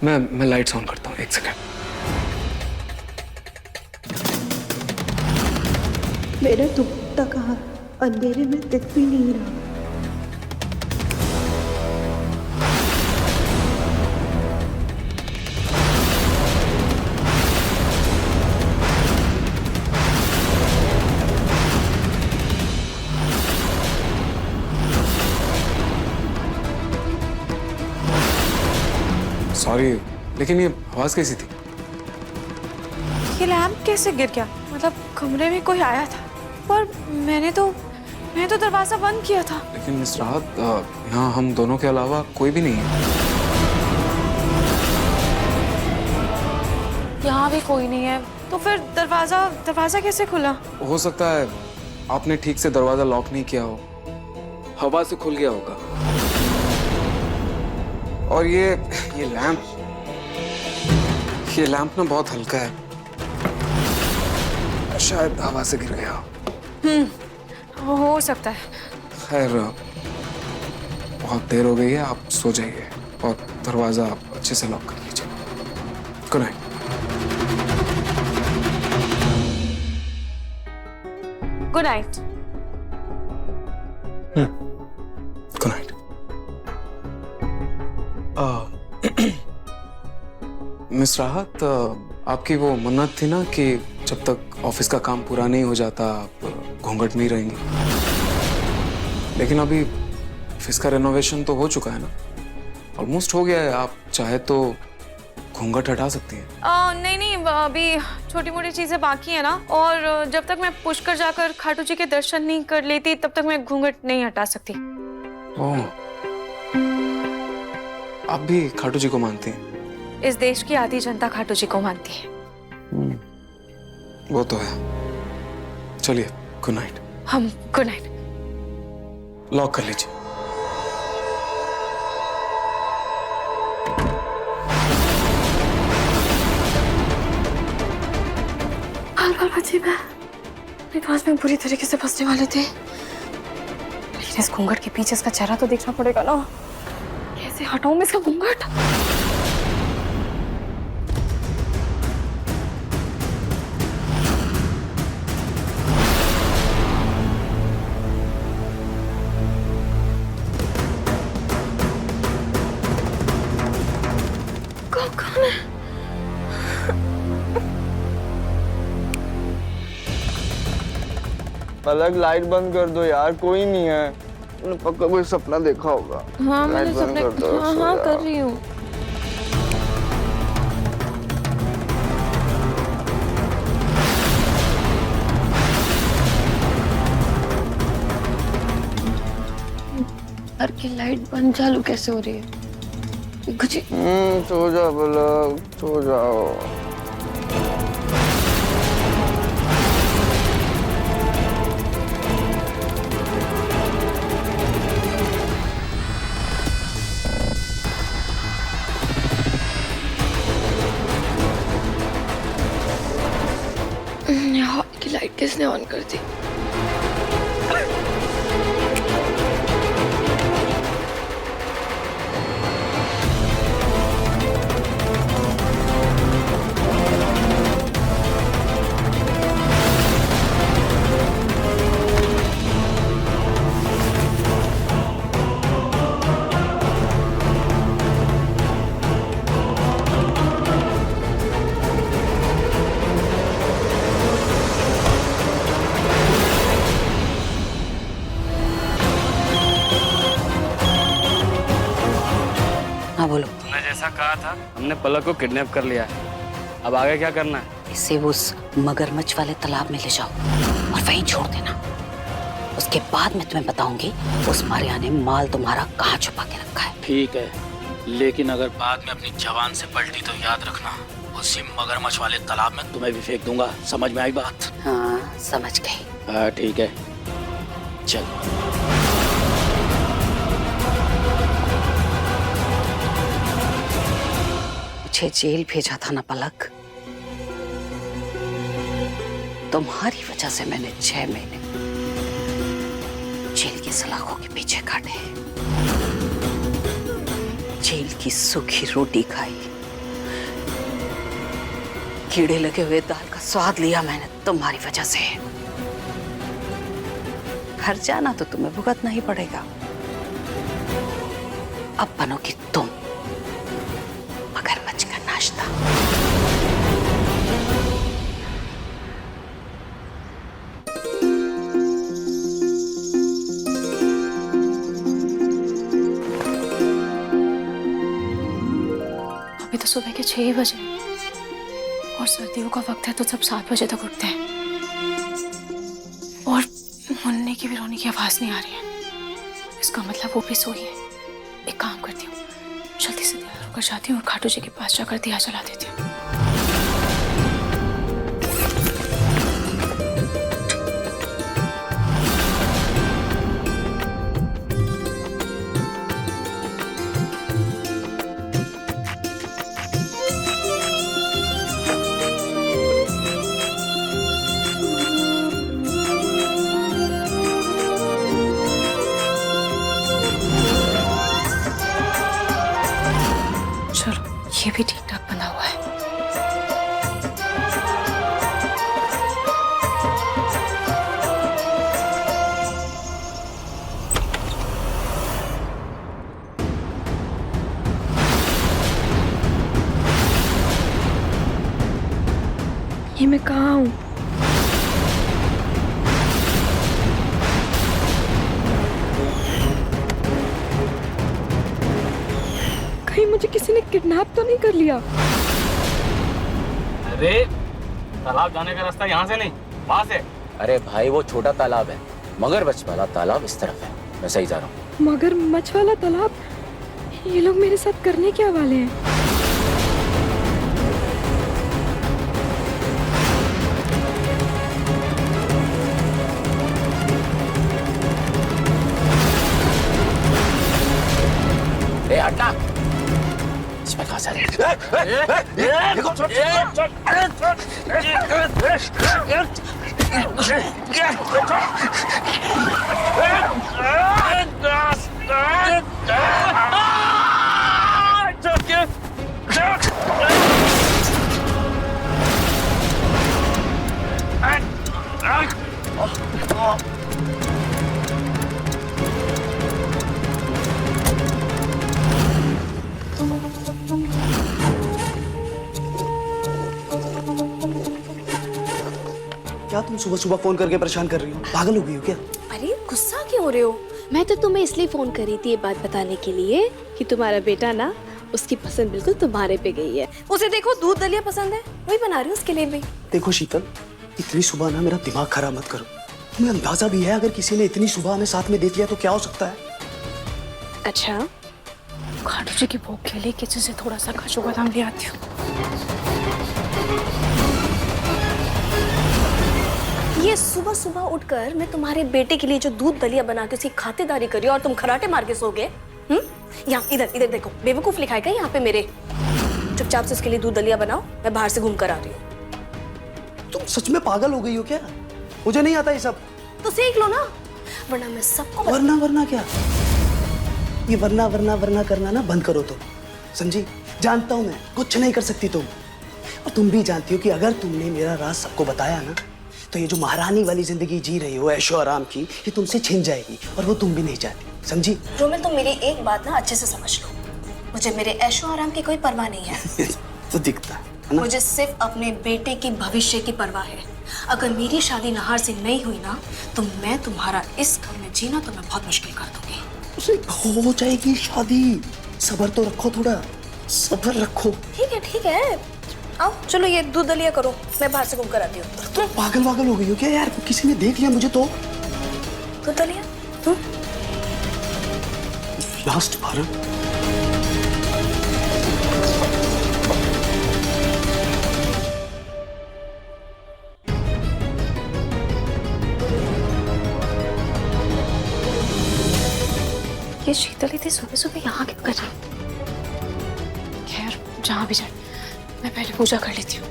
मैं lights on करता हूँ, एक सेकंड। मेरा दुपट्टा कहाँ? अंधेरे में दिख भी नहीं रहा। सॉरी, लेकिन ये आवाज कैसी थी? ये लैंप कैसे गिर गया? मतलब कमरे में कोई आया था पर मैंने तो दरवाजा बंद किया था। लेकिन मिस राहत, यहाँ हम दोनों के अलावा कोई भी नहीं है। यहाँ भी कोई नहीं है तो फिर दरवाजा कैसे खुला? हो सकता है आपने ठीक से दरवाजा लॉक नहीं किया हो, हवा से खुल गया होगा। और ये लैंप ना बहुत हल्का है, शायद हवा से गिर गया हो। हो सकता है। खैर, बहुत देर हो गई है, आप सो जाइए और दरवाजा आप अच्छे से लॉक कर लीजिए। Good night. Good night. Good night. Miss राहत, आपकी वो मन्नत थी ना कि जब तक ऑफिस का काम पूरा नहीं हो जाता आप घूंघट में ही रहेंगी। लेकिन अभी ऑफिस का रेनोवेशन तो हो चुका है ना, ऑलमोस्ट हो गया है। आप चाहे तो घूंघट हटा सकती हैं। नहीं, अभी छोटी मोटी चीजें बाकी है ना, और जब तक मैं पुष्कर जाकर खाटू जी के दर्शन नहीं कर लेती तब तक मैं घूंघट नहीं हटा सकती। ओह, आप भी खाटू जी को मानती हैं? इस देश की आधी जनता खाटू जी को मानती है। वो तो है। चलिए, गुड नाइट। हम गुड नाइट। लॉक कर लीजिए। पल अजीब है, मेरे पास में बुरी तरीके से फंसने वाले थे। लेकिन इस घूंघट के पीछे इसका चेहरा तो देखना पड़ेगा ना। कैसे हटाऊं मैं इसका घूंघट? कौन है? पलक, लाइट बंद कर दो यार, कोई नहीं है। तुमने पक्का कोई सपना देखा होगा। हाँ, लाइट मैंने बंद सपने कर दो, सो हाँ जाओ। कर रही हूँ। घर की लाइट बंद चालू कैसे हो रही है? कुछ सो जाओ पलक, सो जाओ। हॉल की लाइट किसने ऑन कर दी? हाँ बोलो। तुमने जैसा कहा था, हमने पलक को किडनैप कर लिया है। अब आगे क्या करना है? इसे उस मगरमच्छ वाले तालाब में ले जाओ और वहीं छोड़ देना। उसके बाद मैं तुम्हें बताऊंगी उस मारिया ने माल तुम्हारा कहाँ छुपा के रखा है। ठीक है, लेकिन अगर बाद में अपनी जवान से पलटी तो याद रखना, उसी मगरमच्छ वाले तालाब में तुम्हें भी फेंक दूंगा। समझ में आई बात? हाँ समझ गई। हाँ ठीक है, चल। मुझे जेल भेजा था ना पलक, तुम्हारी वजह से मैंने 6 महीने जेल की सलाखों के पीछे काटे, जेल की सूखी रोटी खाई, कीड़े लगे हुए दाल का स्वाद लिया मैंने तुम्हारी वजह से। घर जाना तो तुम्हें भुगतना ही पड़ेगा। अब बनोगी तुम मगरमच्छ का नाश्ता। अभी तो सुबह के 6 बजे और सर्दियों का वक्त है तो सब 7 बजे तक उठते हैं और मुन्ने की भी रोने की आवाज नहीं आ रही है। इसका मतलब वो भी सोई है। एक काम करती हूँ, जल्दी से तैयार होकर जाती हूँ और खाटू जी के पास जाकर दिया जला देती हूँ। चलो, ये भी ठीक ठाक बना हुआ है। ये मैं कहाँ हूँ? कहीं मुझे किसी ने किडनैप तो नहीं कर लिया? अरे तालाब जाने का रास्ता यहाँ से नहीं, वहाँ से। अरे भाई वो छोटा तालाब है, मगरमच्छ वाला तालाब इस तरफ है। मैं सही जा रहा हूँ। मगरमच्छ वाला तालाब? ये लोग मेरे साथ करने क्या वाले हैं? ए हटना। इसमें कहाँ से आ रही है? क्या तुम सुबह सुबह फोन करके परेशान कर रही हो? पागल हो गई हो क्या? अरे गुस्सा क्यों हो रहे हो? मैं तो तुम्हें इसलिए फोन करी थी ये बात बताने के लिए कि तुम्हारा बेटा ना, उसकी पसंद बिल्कुल तुम्हारे पे गई है। उसे देखो दूध दलिया पसंद है, वही बना रही हूँ उसके लिए भी। देखो शीतल, इतनी सुबह ना मेरा दिमाग खराब मत करो। तुम्हें अंदाजा भी है अगर किसी ने इतनी सुबह हमें साथ में देख लिया तो क्या हो सकता है? अच्छा, खाटू जी की भूख के लिए किचन से थोड़ा सा काजू बादाम ले आती हूँ। ये सुबह सुबह उठकर मैं तुम्हारे बेटे के लिए जो दूध दलिया बना के उसकी खातिरदारी करी और तुम खराटे मार के सो गए। यहाँ इधर इधर देखो, बेवकूफ लिखा है यहाँ पे मेरे। चुपचाप से उसके लिए दूध दलिया बनाओ, मैं बाहर से घूम कर आ रही हूँ। तुम सच में पागल हो गई हो क्या? मुझे नहीं आता ये सब। तो सीख लो ना, वरना मैं सबको वरना वरना क्या? ये वरना वरना वरना करना ना बंद करो तुम, समझी? जानता हूं मैं कुछ नहीं कर सकती तुम, और तुम भी जानती हो कि अगर तुमने मेरा राज सबको बताया ना तो ये जो महारानी वाली जिंदगी जी रही हो ऐशो आराम की, ये तुमसे छिन जाएगी और वो तुम भी नहीं चाहती, समझी? रोमिल, तुम मेरी एक बात ना अच्छे से समझ लो, मुझे मेरे ऐशो आराम की कोई परवाह नहीं है। तो दिखता है ना? मुझे सिर्फ अपने बेटे की भविष्य की परवाह है। अगर मेरी शादी नहार से नहीं हुई ना तो मैं तुम्हारा इस घर में जीना तो मैं बहुत मुश्किल कर दूंगी। उसे हो जाएगी शादी, सब्र तो रखो, थोड़ा सब्र रखो। ठीक है, आओ चलो ये दूध दलिया करो, मैं बाहर से घूम कर आती हूँ। तुम पागल वागल हो गई हो क्या यार? किसी ने देख लिया मुझे तो। दूध दलिया लास्ट बार ये शीतल इतनी सुबह सुबह यहाँ क्यों कर रही? खैर जहाँ भी जाए, मैं पहले पूजा कर लेती हूँ।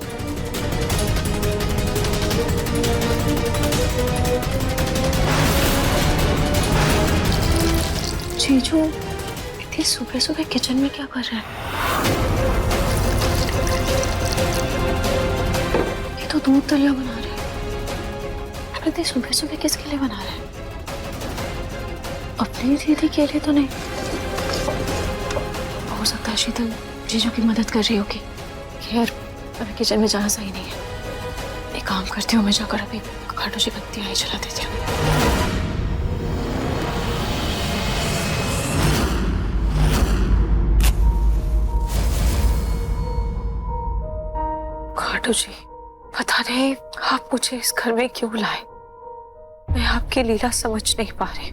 जीजू इतनी सुबह सुबह किचन में क्या कर रहे हैं? दूध दलिया बना रहे हैं। इतनी सुबह सुबह किसके लिए बना रहे हैं? अपनी दीदी के लिए तो नहीं। हो सकता है शीतल जीजू की मदद कर रही होगी। खैर अभी किचन में जाना सही नहीं है। एक काम करती हूँ, मैं जाकर अभी खाटू जी बत्ती आई चला देती हूँ। खाटू जी, पता नहीं आप मुझे इस घर में क्यों लाए। मैं आपकी लीला समझ नहीं पा रही।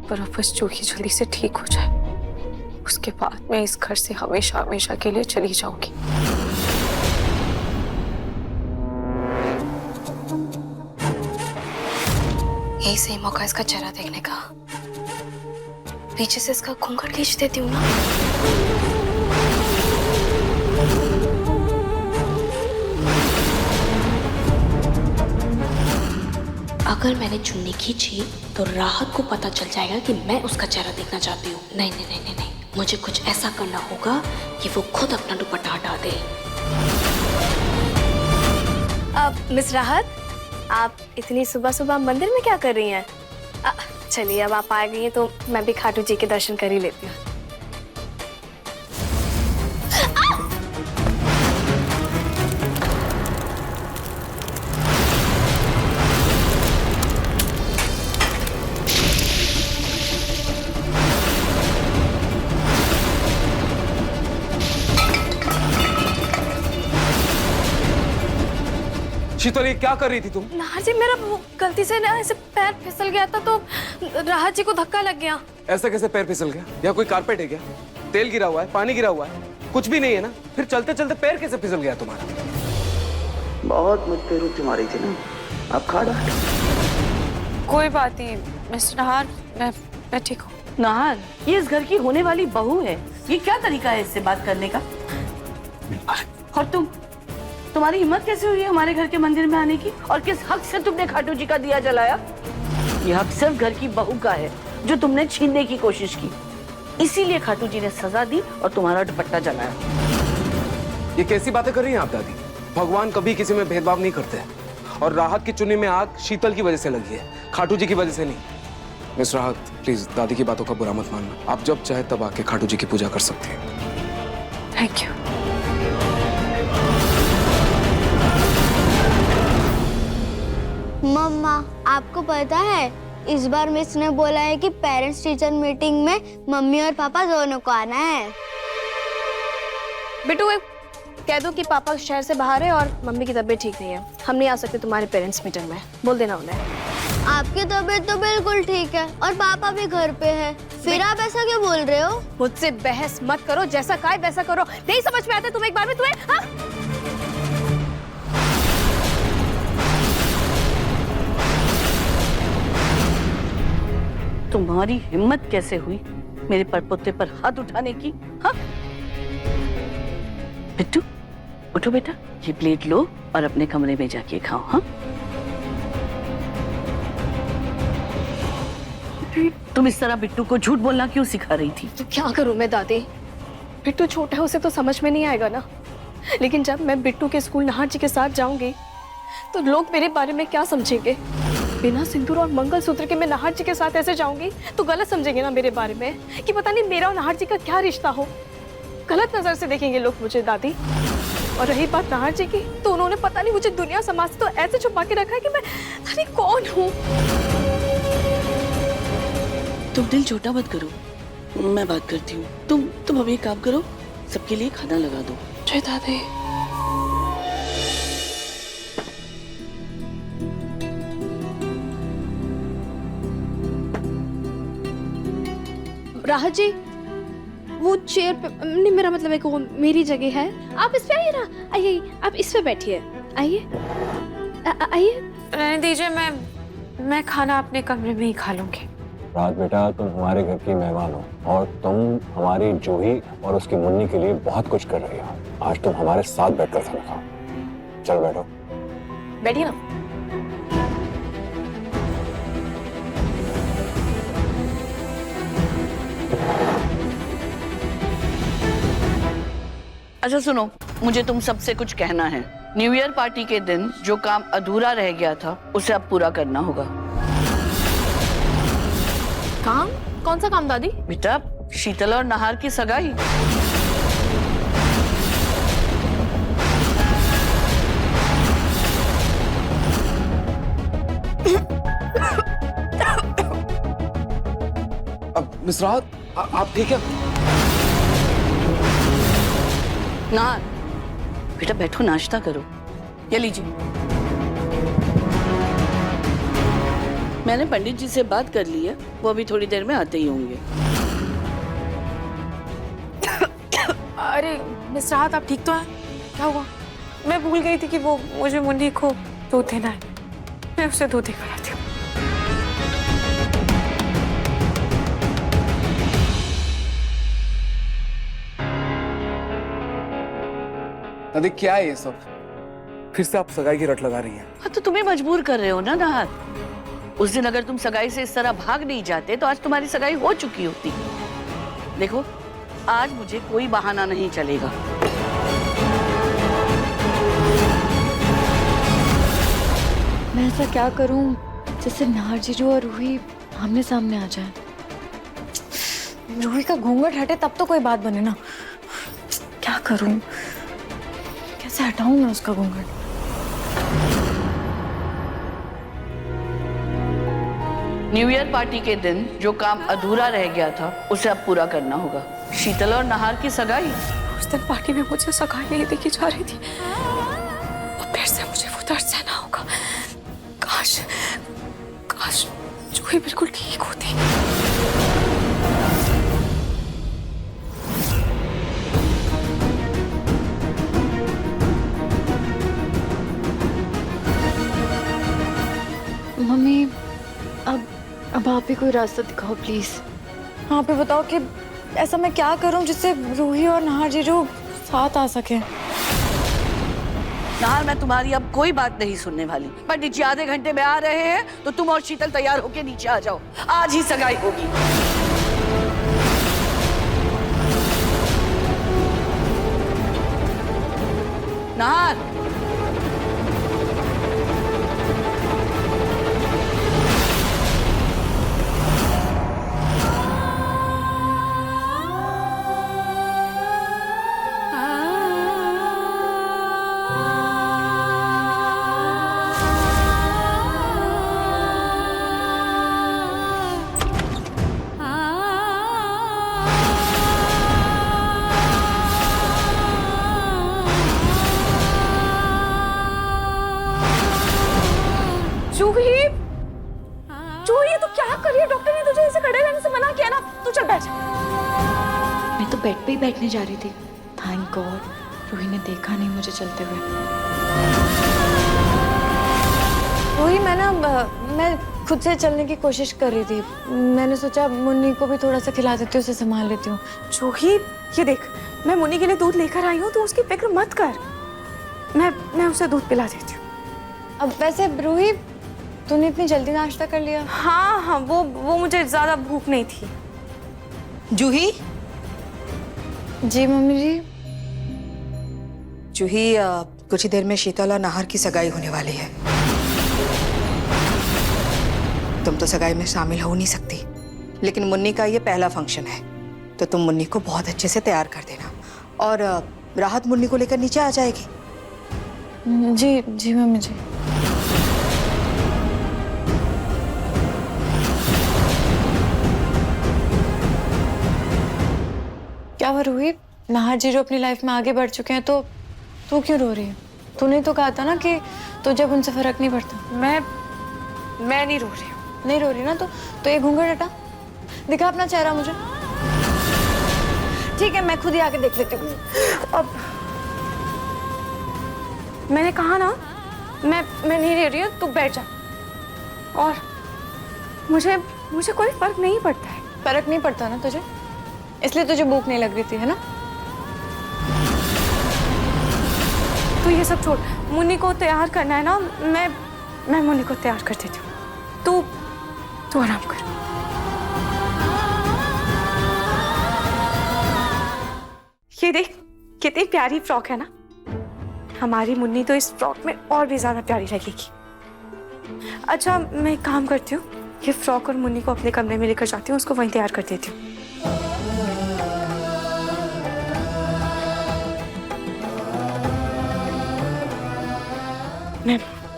पर अब बस चूही जल्दी से ठीक हो जाए, उसके बाद मैं इस घर से हमेशा हमेशा के लिए चली जाऊंगी। यही सही मौका इसका चेहरा देखने का। पीछे से इसका घूंघट खींच देती हूँ ना। अगर मैंने चुन्नी खींची तो राहत को पता चल जाएगा कि मैं उसका चेहरा देखना चाहती हूँ। नहीं नहीं नहीं नहीं नहीं, मुझे कुछ ऐसा करना होगा कि वो खुद अपना दुपट्टा हटा दे। अब मिस राहत, आप इतनी सुबह सुबह मंदिर में क्या कर रही हैं? चलिए अब आप आ गई हैं तो मैं भी खाटू जी के दर्शन कर ही लेती हूँ। शीतल, ये क्या कर रही थी तुम? नाहर जी, मेरा गलती से ना ऐसे पैर फिसल गया था तो राहत जी को धक्का लग गया। ऐसा कैसे पैर फिसल गया? या कोई कारपेट है क्या? तेल गिरा हुआ है, पानी गिरा हुआ है, कुछ भी नहीं है ना? फिर चलते चलते पैर कैसे फिसल गया तुम्हारा? बहुत मुझ पे रुचि मारी थी ना, अब खा डाल। कोई बात नहीं मिस्टर नाहर, मैं ठीक हूँ। नाहर, ये इस घर की होने वाली बहू है। ये क्या तरीका है इससे बात करने का? और तुम्हारी हिम्मत कैसे हुई है हमारे घर के मंदिर में आने की? और किस हक से तुमने खाटू जी का दिया जलाया? ये हक सिर्फ घर की बहू का है जो तुमने छीनने की कोशिश की। इसीलिए खाटू जी ने सजा दी और तुम्हारा दुपट्टा जलाया। ये कैसी बातें कर रही हैं आप दादी? भगवान कभी किसी में भेदभाव नहीं करते हैं। और राहत की चुन्नी में आग शीतल की वजह से लगी है, खाटू जी की वजह से नहीं। मिस राहत, प्लीज दादी की बातों का बुरा मत मानना। आप जब चाहे तब आके खाटू जी की पूजा कर सकते हैं। Thank you. मम्मा, आपको पता है इस बार मिस ने बोला है कि पेरेंट्स टीचर मीटिंग में मम्मी और पापा दोनों को आना है। बेटू, कह दो कि पापा शहर से बाहर है और मम्मी की तबीयत ठीक नहीं है। हम नहीं आ सकते तुम्हारे पेरेंट्स मीटिंग में। बोल देना उन्हें। आपकी तबीयत तो बिल्कुल ठीक है और पापा भी घर पे है, फिर आप ऐसा क्यों बोल रहे हो? मुझसे बहस मत करो, जैसा कहा वैसा करो। नहीं समझ में आता तुम एक बार में तुम्हें? हाँ? तुम्हारी हिम्मत कैसे हुई मेरे परपोते पर हाथ उठाने की? हाँ? बिट्टू, उठो बेटा, ये प्लेट लो और अपने कमरे में जाके खाओ। हाँ? तुम इस तरह बिट्टू को झूठ बोलना क्यों सिखा रही थी? तो क्या करूं मैं दादी? बिट्टू छोटा है, उसे तो समझ में नहीं आएगा ना। लेकिन जब मैं बिट्टू के स्कूल नाहर जी के साथ जाऊंगी तो लोग मेरे बारे में क्या समझेंगे? बिना सिंदूर और मंगलसूत्र के मैं नाहर जी के साथ ऐसे जाऊंगी तो गलत समझेंगे ना मेरे बारे में, कि पता नहीं मेरा और नाहर जी का क्या रिश्ता हो। गलत नजर से देखेंगे लोग मुझे दादी। और रही बात नाहर जी की, तो उन्होंने पता नहीं मुझे दुनिया समाज से तो ऐसे छुपा के रखा है कि मैं अरे कौन हूँ। तुम दिल छोटा मत करो, मैं बात करती हूँ। तुम अभी एक काम करो, सबके लिए खाना लगा दो। जय दादी। राहत जी, वो चेयर पे नहीं, मेरा मतलब है कि वो मेरी जगह है। आप इस पे आइए ना, आइए, आप इस पे बैठिए। आइए आइए। रहने दीजिए, मैं खाना अपने कमरे में ही खा लूंगी। रात बेटा, तुम हमारे घर की मेहमान हो और तुम हमारी जूही और उसकी मुन्नी के लिए बहुत कुछ कर रही हो। आज तुम हमारे साथ बैठकर खाना खाओ। चल बैठो। बैठिए ना। अच्छा सुनो, मुझे तुम सबसे कुछ कहना है। न्यू ईयर पार्टी के दिन जो काम अधूरा रह गया था उसे अब पूरा करना होगा। काम? कौन सा काम दादी? बेटा, शीतल और नाहार की सगाई। अब मिस राहत आप ठीक है? नाहार, बेटा बैठो, नाश्ता करो। ये लीजिए। मैंने पंडित जी से बात कर ली है, वो अभी थोड़ी देर में आते ही होंगे। अरे मिस राहत, आप ठीक तो हैं? क्या हुआ? मैं भूल गई थी कि वो मुझे मुन्नी को दूध देना है। मैं उसे दूध देकर आती हूँ। दादी क्या है ये सब? फिर से आप सगाई की रट लगा रही हैं। हाँ तो तुम्हें मजबूर कर रहे हो ना नाहार। उस दिन अगर तुम सगाई से इस तरह भाग नहीं जाते तो आज तुम्हारी सगाई हो चुकी होती। देखो, आज मुझे कोई बहाना नहीं चलेगा। मैं ऐसा क्या करूं जिससे नाहर जीजू और रूही आमने सामने आ जाए? रूही का घूंघट हटे तब तो कोई बात बने ना। क्या करूं? कैसे हटाऊं मैं उसका घूंघट? न्यू ईयर पार्टी के दिन जो काम अधूरा रह गया था उसे अब पूरा करना होगा। शीतल और नाहार की सगाई। उस दिन पार्टी में मुझे सगाई नहीं देखी जा रही थी और फिर से मुझे वो दर्द सहना होगा। काश काश जूही बिल्कुल ठीक होती। मम्मी, अब आप ही कोई रास्ता दिखाओ प्लीज। हाँ पे बताओ कि ऐसा मैं क्या करूं जिससे रूही और नाहर जीजू साथ आ सके। नाहर, मैं तुम्हारी अब कोई बात नहीं सुनने वाली। पंडित जी आधे घंटे में आ रहे हैं तो तुम और शीतल तैयार होके नीचे आ जाओ। आज ही सगाई होगी। नाहर, जूही, जूही तो क्या कर रही है? डॉक्टर ने तुझे ऐसे खड़े रहने से मना किया ना। तू चल बैठ। मैं तो बेड पे ही बैठने जा रही थी। थैंक गॉड रूही ने देखा नहीं मुझे चलते हुए। रूही, मैं खुद से चलने की कोशिश कर रही थी। मैंने सोचा मुन्नी को भी थोड़ा सा खिला देती हूँ, उसे संभाल लेती हूँ। जूही, ये देख, मैं मुन्नी के लिए दूध लेकर आई हूँ, तो उसकी फिक्र मत कर। मैं उसे दूध पिला देती हूँ। अब वैसे रूही, तूने इतनी जल्दी नाश्ता कर लिया? हाँ हाँ, वो मुझे ज्यादा भूख नहीं थी। जूही, जी मम्मी जी। जूही, कुछ ही देर में शीतल और नाहर की सगाई होने वाली है। तुम तो सगाई में शामिल हो नहीं सकती, लेकिन मुन्नी का ये पहला फंक्शन है, तो तुम मुन्नी को बहुत अच्छे से तैयार कर देना। और राहत मुन्नी को लेकर नीचे आ जाएगी। जी जी मम्मी जी। क्या हुआ रूही? नाहर जी जो अपनी लाइफ में आगे बढ़ चुके हैं, तो तू क्यों रो रही है? तूने तो कहा था ना कि तुझे उनसे फर्क नहीं पड़ता। मैं नहीं रो रही हूँ। नहीं रो रही ना, तो ये घूंघट हटा, दिखा अपना चेहरा मुझे। ठीक है, मैं खुद ही आके देख लेती हूँ। अब मैंने कहा ना, मैं नहीं रो रही हूँ, तू बैठ जा। और मुझे कोई फर्क नहीं पड़ता है। फर्क नहीं पड़ता ना तुझे, इसलिए तुझे भूख नहीं लग रही थी, है ना? तो ये सब छोड़, मुन्नी को तैयार करना है ना। मैं मुन्नी को तैयार कर देती हूँ। तू आराम कर। ये देख, कितनी प्यारी फ्रॉक है ना। हमारी मुन्नी तो इस फ्रॉक में और भी ज्यादा प्यारी लगेगी। अच्छा मैं एक काम करती हूँ, ये फ्रॉक और मुन्नी को अपने कमरे में लेकर जाती हूँ, उसको वहीं तैयार कर देती हूँ।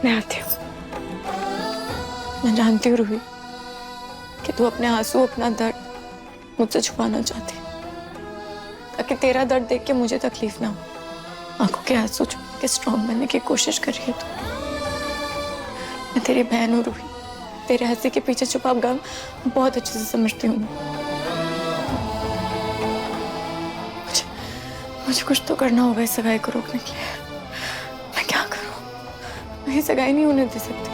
मैं आती हूँ। मैं जानती हूँ रूही कि तू अपने आंसू, अपना दर्द मुझसे छुपाना चाहती है, ताकि तेरा दर्द देख के मुझे तकलीफ ना हो। आंखों के आंसू छुपा के स्ट्रॉन्ग बनने की कोशिश कर रही है तू। मैं तेरी बहन हूँ रूही, तेरे हंसी के पीछे छुपा गम बहुत अच्छे से समझती हूँ। मुझे कुछ तो करना होगा इस सगाई को रोकने के लिए। मैं क्या करूँ? मैं ये सगाई नहीं होने दे सकती।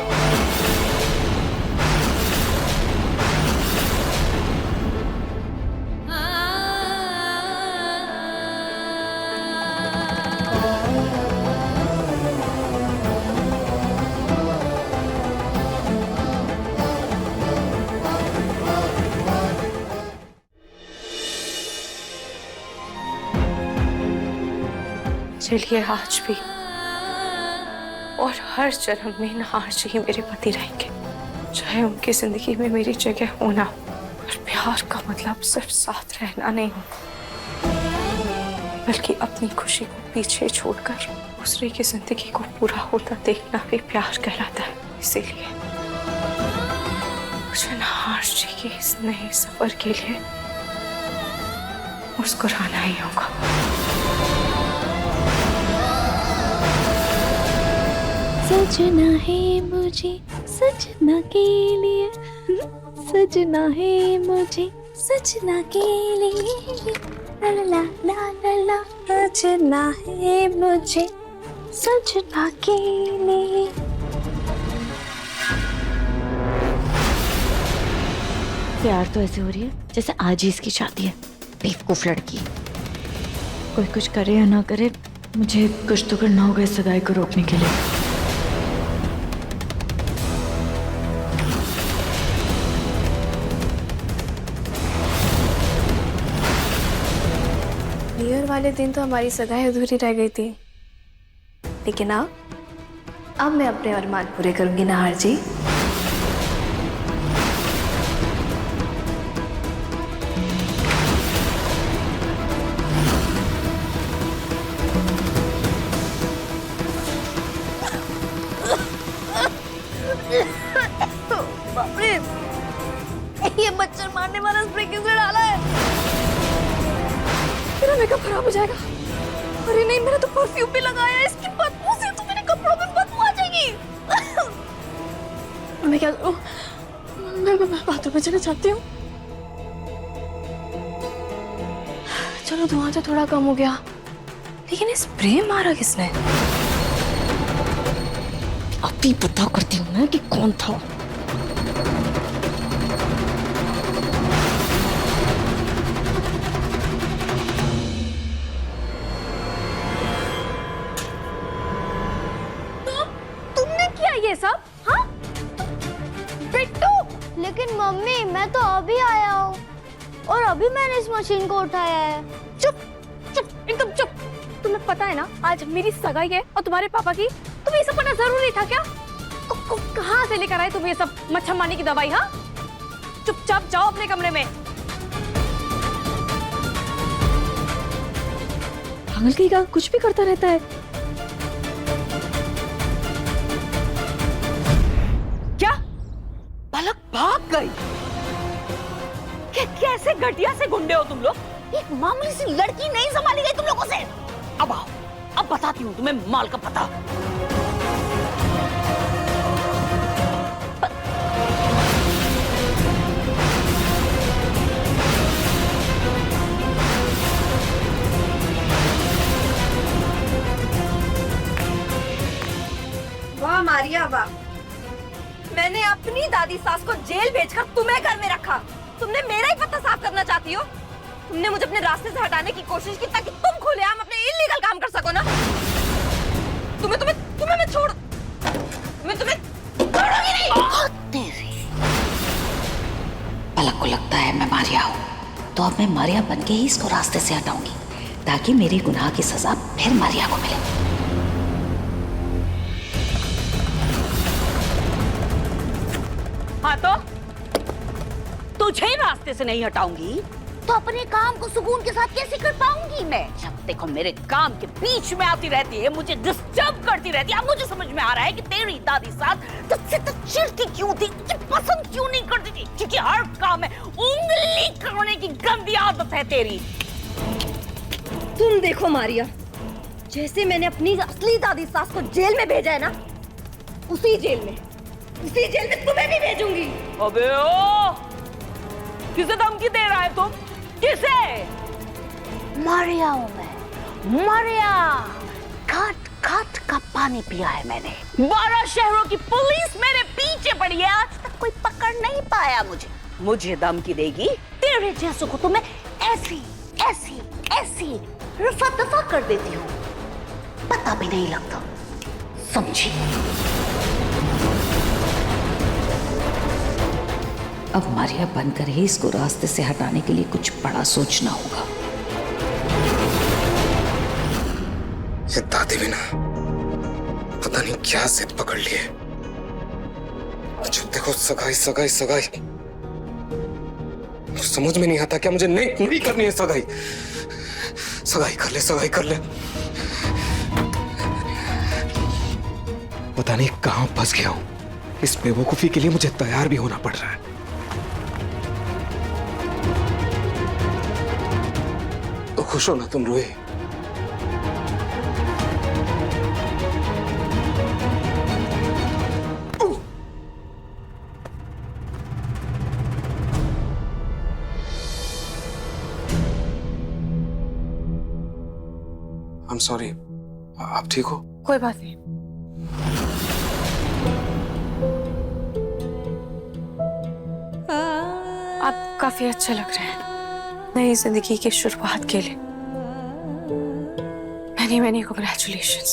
चलिए आज भी और हर जन्म में नहार जी ही मेरे पति रहेंगे, चाहे उनकी जिंदगी में मेरी जगह होना हो। और प्यार का मतलब सिर्फ साथ रहना नहीं होता, बल्कि अपनी खुशी को पीछे छोड़कर दूसरे की जिंदगी को पूरा होता देखना भी प्यार कहलाता है। इसीलिए मुझे नहार जी के इस नए सफर के लिए मुस्कुराना ही होगा। सजना है मुझे सजना के लिए, सजना है मुझे सजना के लिए, ला ला ला ला ला, सजना है मुझे सजना के लिए। प्यार तो ऐसे हो रही है जैसे आज ही इसकी शादी है। बेवकूफ लड़की। कोई कुछ करे या ना करे, मुझे कुछ तो करना होगा इस सगाई को रोकने के लिए। न्यू ईयर वाले दिन तो हमारी सगाई अधूरी रह गई थी, लेकिन अब मैं अपने अरमान पूरे करूंगी नहार जी। बाप रे, ये मच्छर मारने वाला स्प्रे किसने डाला है? मेरा मेकअप खराब हो जाएगा। अरे नहीं, मैंने तो परफ्यूम भी लगाया है, इसकी बदबू से तो मेरे कपड़ों में बदबू आ जाएगी। मैं क्या करूं? मैं बाथरूम में चले जाती हूँ। चलो धुआं तो थोड़ा कम हो गया, लेकिन स्प्रे मारा किसने? अभी पता करती हूँ ना कि कौन था। तुमने किया ये सब? हाँ बिट्टू। लेकिन मम्मी मैं तो अभी आया हूँ और अभी मैंने इस मशीन को उठाया है। चुप चुप, एकदम चुप। तुम्हें पता है ना आज मेरी सगाई है और तुम्हारे पापा की, तुम्हें ये सब पता जरूरी था क्या? कहाँ से लेकर आए तुम ये सब मच्छर मारने की दवाई? हाँ चुपचाप जाओ अपने कमरे में। पागल की का कुछ भी करता रहता है। क्या पलक भाग गई? कैसे घटिया से गुंडे हो तुम लोग? एक मामूली सी लड़की नहीं संभाली गई तुम लोगों से। अब आओ, अब बताती हूँ तुम्हें माल का पता। वाह मारिया वाह, मैंने अपनी दादी सास को जेल भेजकर तुम्हें घर में रखा। तुमने मेरा ही पत्ता साफ करना चाहती हो? तुमने मुझे अपने रास्ते से हटाने की कोशिश की ताकि तुम खुलेआम अपने इल्लीगल काम कर सको ना। तुम्हें मैं छोड़ूंगी नहीं। पलक को लगता है मैं मारिया हूँ, तो अब मैं मारिया बन के ही इसको रास्ते से हटाऊंगी, ताकि मेरे गुनाह की सजा फिर मारिया को मिले। तो तुझे रास्ते से नहीं हटाऊंगी तो अपने काम को सुकून के साथ कैसे कर पाऊंगी मैं? जब देखो मेरे काम के बीच में आती रहती है, मुझे डिस्टर्ब करती रहती है। अब मुझे समझ में आ रहा है कि तेरी दादी साथ तुझसे तो चिढ़ती क्यों थी, तुझे पसंद क्यों नहीं करती थी, क्योंकि हर काम में उंगली करने की गंदी आदत है तेरी। तुम देखो मारिया, जैसे मैंने अपनी असली दादी सास को जेल में भेजा है ना, उसी जेल में तुम्हें भी भेजूंगी। अबे ओ, किसे धमकी दे रहा है तुम? किसे? मारिया हूं मैं, मारिया। घाट घाट का पानी पिया है मैंने। 12 शहरों की पुलिस मेरे पीछे पड़ी है, आज तक कोई पकड़ नहीं पाया मुझे धमकी देगी? तेरे जैसों को तो मैं ऐसी ऐसी ऐसी रफा दफा कर देती हूँ, पता भी नहीं लगता, समझी? अब मारिया बनकर ही इसको रास्ते से हटाने के लिए कुछ बड़ा सोचना होगा। ये दादी भी ना पता नहीं क्या जिद पकड़ ली है। जब देखो सगाई सगाई सगाई, समझ में नहीं आता क्या मुझे नहीं करनी है सगाई। सगाई कर ले, सगाई कर ले। पता नहीं कहां फंस गया हूं, इस बेवकूफी के लिए मुझे तैयार भी होना पड़ रहा है। तो खुश हो ना तुम रूही? I'm sorry, आप ठीक हो? कोई बात नहीं। आप काफी अच्छे लग रहे हैं नई जिंदगी की शुरुआत के लिए। Many congratulations.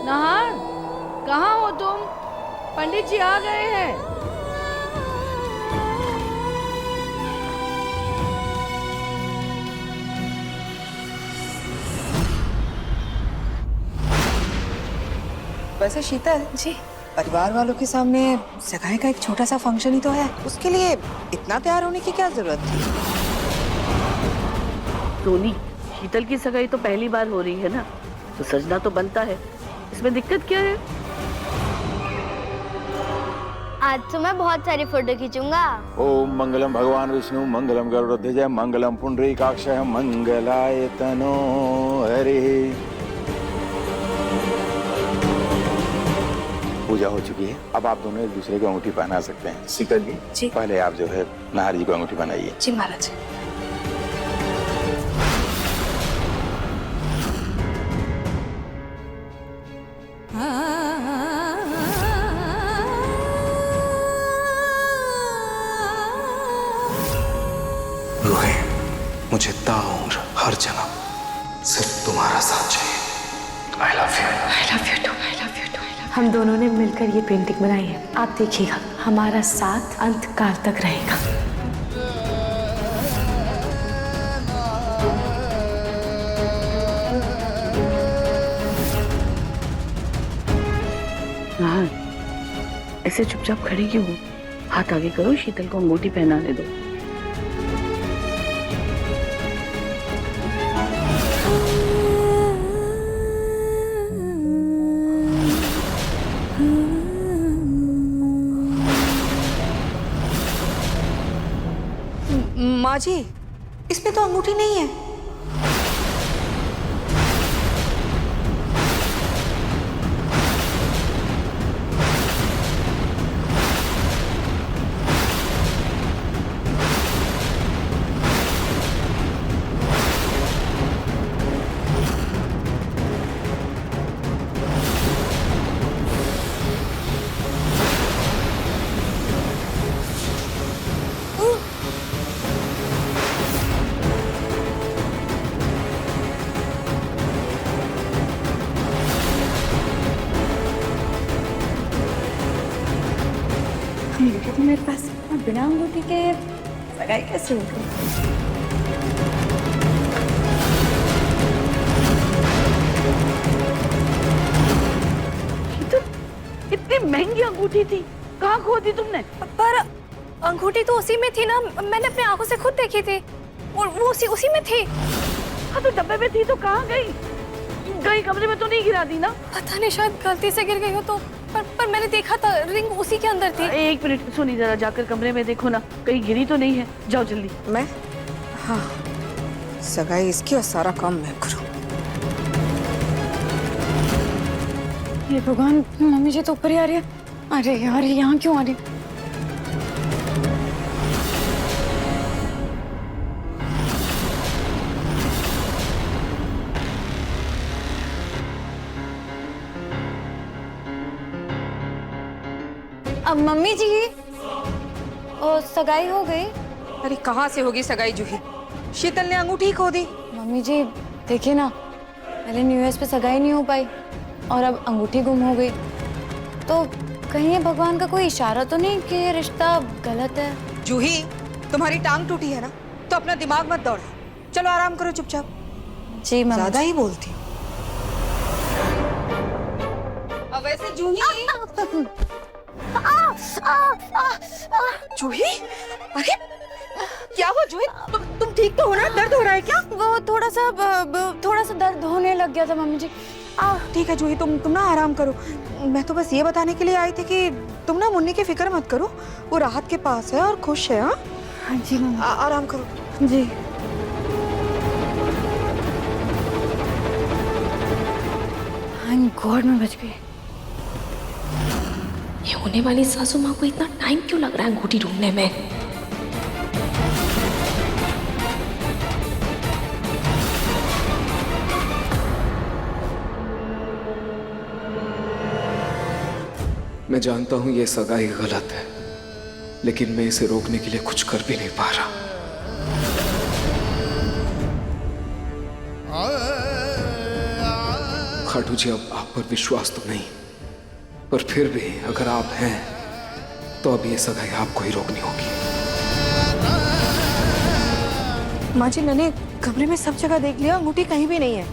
नाहर, कहाँ हो तुम? पंडित जी आ गए हैं। वैसे शीतल जी, परिवार वालों के सामने सगाई का एक छोटा सा फंक्शन ही तो है, उसके लिए इतना तैयार होने की क्या जरूरत थी? सोनी, शीतल की सगाई तो पहली बार हो रही है ना, तो सजना तो बनता है, इसमें दिक्कत क्या है? आज तो मैं बहुत सारी फोटो खींचूंगा। ओम मंगलम भगवान विष्णु मंगलम गरुड़ध्वज मंगलम पुंडरीकाक्षः मंगलाय तनो हरि। पूजा हो चुकी है, अब आप दोनों एक दूसरे को अंगूठी पहना सकते हैं। शीतल जी, पहले आप जो है नाहर जी को अंगूठी पहनाइए। जी महाराज। रूही, मुझे ताउम्र हर जन्म सिर्फ तुम्हारा साथ चाहिए। I love you. I love you too. I love you too. हम दोनों ने मिलकर ये पेंटिंग बनाई है। आप देखिएगा, हमारा साथ अंत काल तक रहेगा। नाहर, ऐसे चुपचाप खड़ी क्यों हो? हाथ आगे करो, शीतल को अंगूठी पहनाने दो। माँ जी, इसमें तो अंगूठी नहीं है। अंगूठी तो मेरे पास है, और बिना अंगूठी के सगाई कैसे हो गई? इतनी महंगी अंगूठी थी, कहाँ खो दी तुमने? पर अंगूठी तो उसी में थी ना, मैंने अपनी आंखों से खुद देखी थी और वो उसी में थी। हाँ तो डब्बे में थी तो कहाँ गई? कहीं कमरे में तो नहीं गिरा दी ना? पता नहीं, शायद गलती से गिर गई हो तो। पर मैंने देखा था रिंग उसी के अंदर थी। एक मिनट सुनी, जरा जाकर कमरे में देखो ना, कहीं गिरी तो नहीं है। जाओ जल्दी। मैं? हाँ, सगाई इसकी और सारा काम मैं करूँ। ये भगवान, मम्मी जी तो ऊपर ही आ रही है। अरे यार, यहाँ क्यों आ रही है? अब मम्मी जी, सगाई हो गई? अरे कहाँ से होगी सगाई जूही? शीतल ने अंगूठी खो दी। मम्मी जी देखिए ना, पहले न्यू ईयर पे सगाई नहीं हो पाई और अब अंगूठी गुम हो गई। तो कहीं ये भगवान का कोई इशारा तो नहीं कि ये रिश्ता गलत है? जूही, तुम्हारी टांग टूटी है ना, तो अपना दिमाग मत दौड़ा। चलो आराम करो चुपचाप। जी मम्मी। ज्यादा ही बोलती। अब वैसे जूही जूही, अरे क्या हुआ जूही? तुम ठीक तो हो ना? दर्द हो रहा है क्या? वो थोड़ा सा दर्द होने लग गया था मम्मी जी। ठीक है जूही, तुम ना आराम करो। मैं तो बस ये बताने के लिए आई थी कि तुम ना मुन्नी की फिक्र मत करो, वो राहत के पास है और खुश है। हाँ जी मम्मी। आराम करो जी। थैंक गॉड मैं बच गई। ये होने वाली सासू माँ को इतना टाइम क्यों लग रहा है अंगूठी ढूंढने में? मैं जानता हूं ये सगाई गलत है, लेकिन मैं इसे रोकने के लिए कुछ कर भी नहीं पा रहा। खाटू जी, अब आप पर विश्वास तो नहीं, पर फिर भी अगर आप हैं तो अब ये सगाई आपको ही रोकनी होगी। माँ जी, मैंने कमरे में सब जगह देख लिया, अंगूठी कहीं भी नहीं है।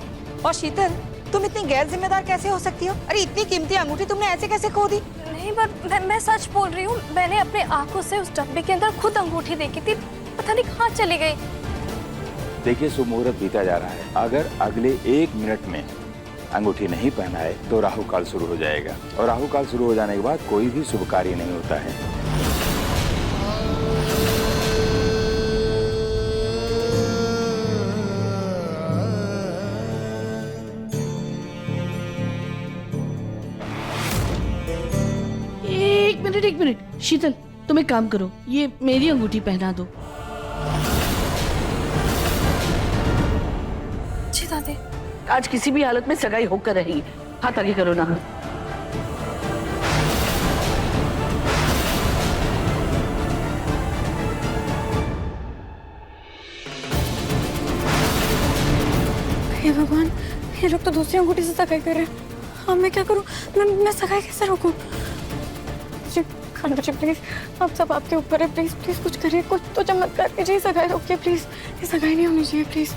और शीतल, तुम इतनी गैर जिम्मेदार कैसे हो सकती हो? अरे इतनी कीमती अंगूठी तुमने ऐसे कैसे खो दी? नहीं, पर मैं सच बोल रही हूँ। मैंने अपने आंखों से उस डब्बे के अंदर खुद अंगूठी देखी थी, पता नहीं कहाँ चली गई। देखिए, शुभ मुहूर्त बीता जा रहा है। अगर अगले 1 मिनट में अंगूठी नहीं पहनाए तो राहु काल शुरू हो जाएगा, और राहु काल शुरू हो जाने के बाद कोई भी शुभ कार्य नहीं होता है। एक मिनट शीतल, तुम एक काम करो, ये मेरी अंगूठी पहना दो। जी दादी। आज किसी भी हालत में सगाई होकर रहेगी। हाथ आगे करो ना। हे भगवान, ये लोग तो दूसरी अंगूठी से सगाई कर रहे हैं। अब मैं क्या करूं? मैं सगाई कैसे रोकूं? खाटू जी प्लीज, आप सब आपके ऊपर है। प्लीज प्लीज कुछ करिए, कुछ तो चमत्कार कीजिए, सगाई रोकिए प्लीज। ये सगाई नहीं होनी चाहिए please.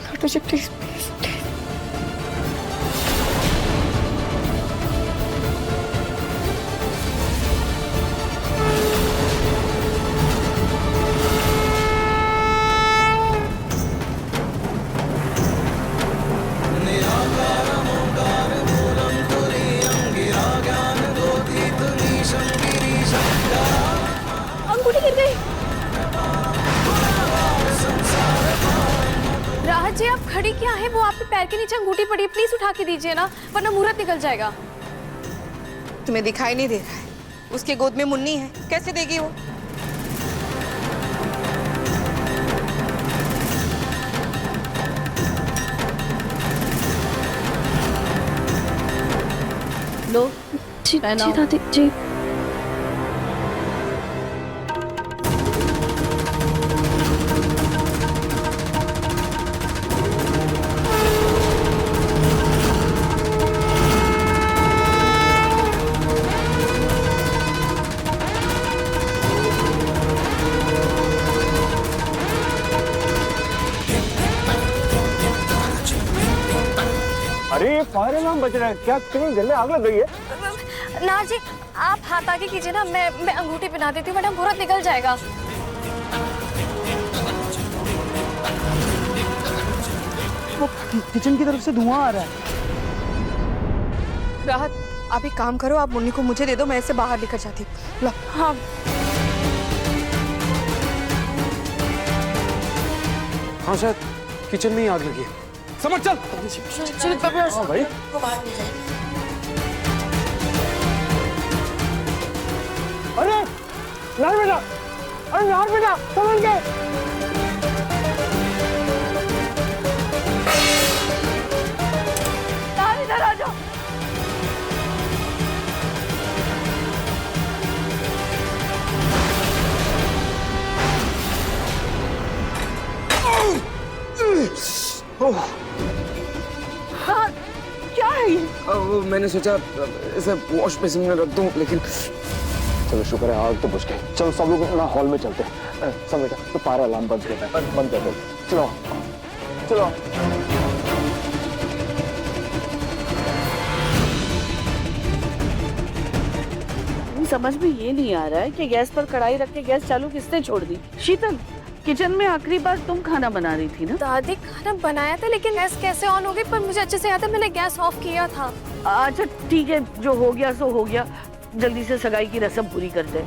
Khatu ji please please please. अंगूठी गिर गई। राहत जी, आप खड़ी क्या है? वो आपके पैर के नीचे अंगूठी पड़ी है, प्लीज उठा के दीजिए ना, वरना मुहूर्त निकल जाएगा। तुम्हें दिखाई नहीं दे रहा है? उसके गोद में मुन्नी है, कैसे देगी वो? लो जी दादी जी। फायर अलार्म बज रहा है। क्या तुम्हें घर में आग लग गई है? नार जी, आप हाथ आगे कीजिए ना, मैं अंगूठी पहना देती हूँ, वरना मुहूर्त निकल जाएगा। वो किचन की तरफ से धुआं आ रहा है। राहत, आप एक काम करो, आप मुन्नी को मुझे दे दो, मैं इसे बाहर लेकर जाती हूँ। लो। हाँ। हाँ शायद किचन में ही आग लगी है। समझ चल। हाँ भाई। अरे यार बेटा, अरे यार बेटा, समझ गए। इधर आ जाओ। हाँ, क्या है ये? वो मैंने सोचा इसे वॉश बेसिन में रख दूं, लेकिन चलो शुक्र है आग तो बुझ गई। चलो सब लोग अपना हॉल में चलते हैं। सब बेटा तो फायर अलार्म बंद कर दो। चलो चलो। समझ में ये नहीं आ रहा है कि गैस पर कढ़ाई रख के गैस चालू किसने छोड़ दी? शीतल, किचन में आखिरी बार तुम खाना बना रही थी ना? दादी, खाना बनाया था, लेकिन गैस कैसे ऑन हो गई? पर मुझे अच्छे से याद है, मैंने गैस ऑफ किया था। अच्छा ठीक है, जो हो गया सो हो गया। जल्दी से सगाई की रस्म पूरी कर दे।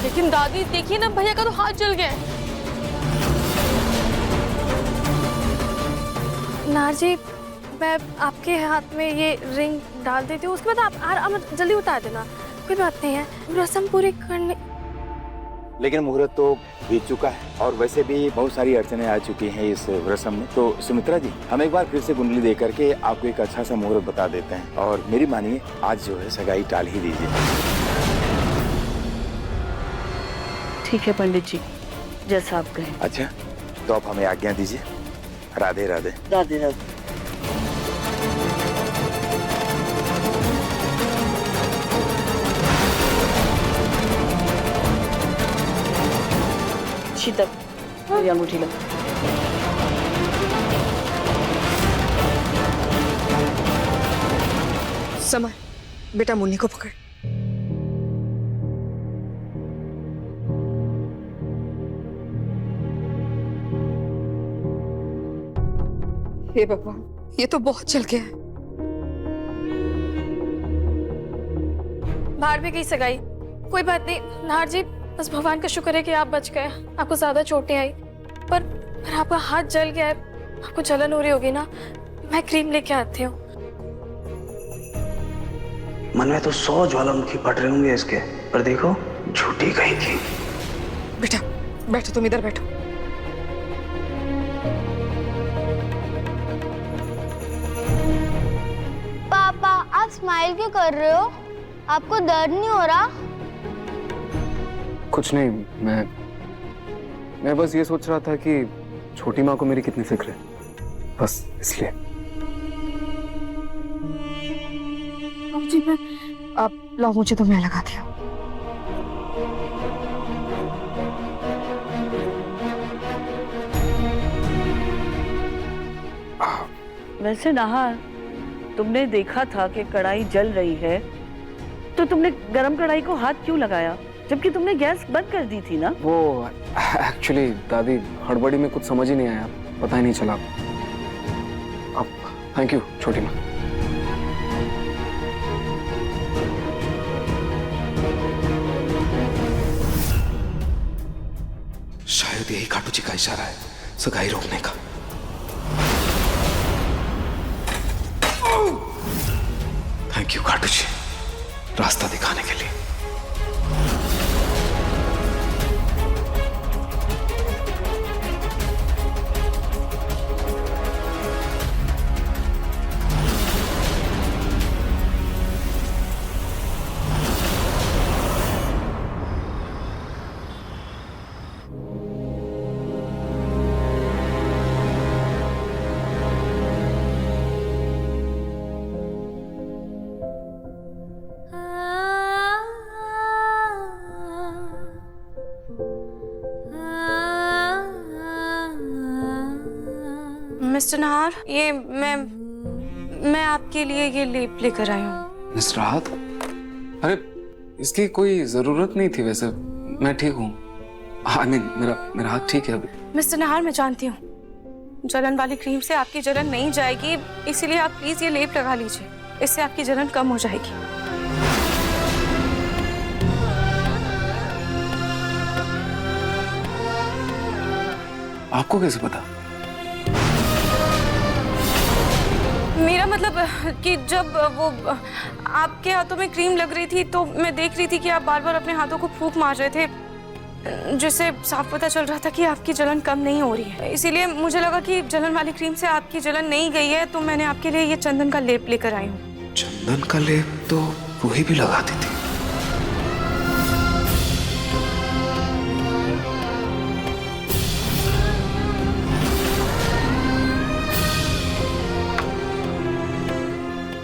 लेकिन दादी देखिए ना, भैया का तो हाथ जल गया है। नार जी, मैं आपके हाथ में ये रिंग डाल देती हूँ, उसके बाद आप जल्दी उतार देना। कोई बात नहीं है, रस्म पूरी करने। लेकिन मुहूर्त तो बीत चुका है और वैसे भी बहुत सारी अड़चनें आ चुकी हैं इस रस्म में। तो सुमित्रा जी, हम एक बार फिर से कुंडली दे करके आपको एक अच्छा सा मुहूर्त बता देते हैं और मेरी मानिए आज जो है सगाई टाल ही दीजिए। ठीक है पंडित जी, जैसा आप कहें। अच्छा, तो आप हमें आज्ञा दीजिए। राधे राधे। राधे राधे। शीतल, मेरी अंगूठी लो। समर, बेटा मुन्नी को पकड़। हे भगवान, ये तो बहुत चल गया है। बाहर भी गई सगाई। कोई बात नहीं नार जी, बस भगवान का शुक्र है कि आप बच गए। आपको ज्यादा चोटें आई, पर आपका हाथ जल गया है, आपको जलन हो रही होगी ना। मैं क्रीम लेके आती हूँ। मन में तो 100 ज्वालामुखी फट रहे होंगे इसके, पर देखो झूठी कहीं थी। बेटा बैठो, तुम इधर बैठो। पापा, आप स्माइल क्यों कर रहे हो? आपको दर्द नहीं हो रहा? कुछ नहीं, मैं बस ये सोच रहा था कि छोटी माँ को मेरी कितनी फिक्र है, बस इसलिए। जी मैं आप लो, मुझे तो मैं लगाती हूँ। वैसे नाहर, तुमने देखा था कि कढ़ाई जल रही है, तो तुमने गरम कढ़ाई को हाथ क्यों लगाया, जबकि तुमने गैस बंद कर दी थी ना? वो एक्चुअली दादी हड़बड़ी में कुछ समझ ही नहीं आया, पता ही नहीं चला। अब थैंक यू छोटी माँ। शायद यही खाटू जी का इशारा है सगाई रोकने का। थैंक यू खाटू जी, रास्ता दिखाने के लिए। मिस्टर नाहर, ये मैं मैं आपके लिए ये लेप लेकर आई हूँ। मिस राहत, अरे इसकी कोई जरूरत नहीं थी, वैसे मैं ठीक हूँ। आई मीन मेरा हाथ ठीक है अभी। मिस्टर नहार, मैं जानती हूँ जलन वाली क्रीम से आपकी जलन नहीं जाएगी, इसीलिए आप प्लीज ये लेप लगा लीजिए, इससे आपकी जलन कम हो जाएगी। आपको कैसे पता? मेरा मतलब कि जब वो आपके हाथों में क्रीम लग रही थी तो मैं देख रही थी कि आप बार बार अपने हाथों को फूंक मार रहे थे, जिससे साफ पता चल रहा था कि आपकी जलन कम नहीं हो रही है। इसीलिए मुझे लगा कि जलन वाली क्रीम से आपकी जलन नहीं गई है, तो मैंने आपके लिए ये चंदन का लेप लेकर आई हूँ। चंदन का लेप तो रूही भी लगाती थी।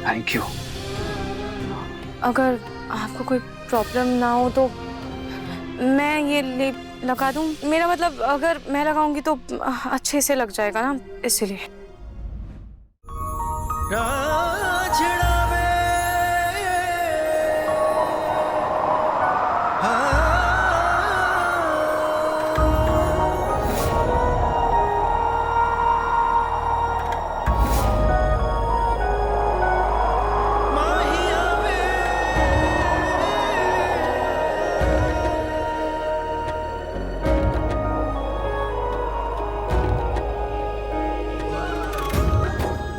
Thank you. अगर आपको कोई प्रॉब्लम ना हो तो मैं ये लेप लगा दूं। मेरा मतलब अगर मैं लगाऊंगी तो अच्छे से लग जाएगा ना, इसीलिए।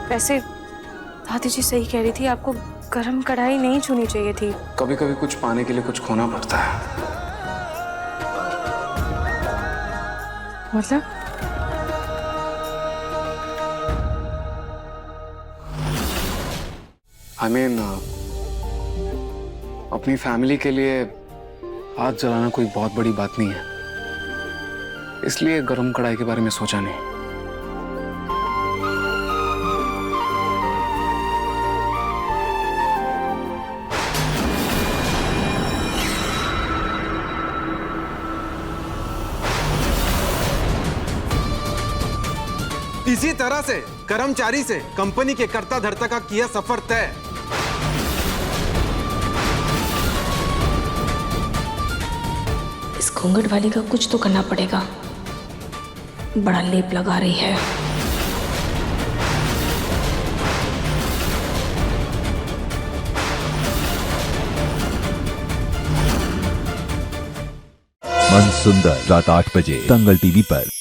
वैसे दादी जी सही कह रही थी, आपको गरम कढ़ाई नहीं छूनी चाहिए थी। कभी कभी कुछ पाने के लिए कुछ खोना पड़ता है। मतलब? I mean, अपनी फैमिली के लिए हाथ जलाना कोई बहुत बड़ी बात नहीं है, इसलिए गरम कढ़ाई के बारे में सोचा नहीं। इसी तरह से कर्मचारी से कंपनी के कर्ता धर्ता का किया सफर तय। इस घूंघट वाली का कुछ तो करना पड़ेगा, बड़ा लेप लगा रही है। मन सुंदर रात 8 बजे दंगल टीवी पर।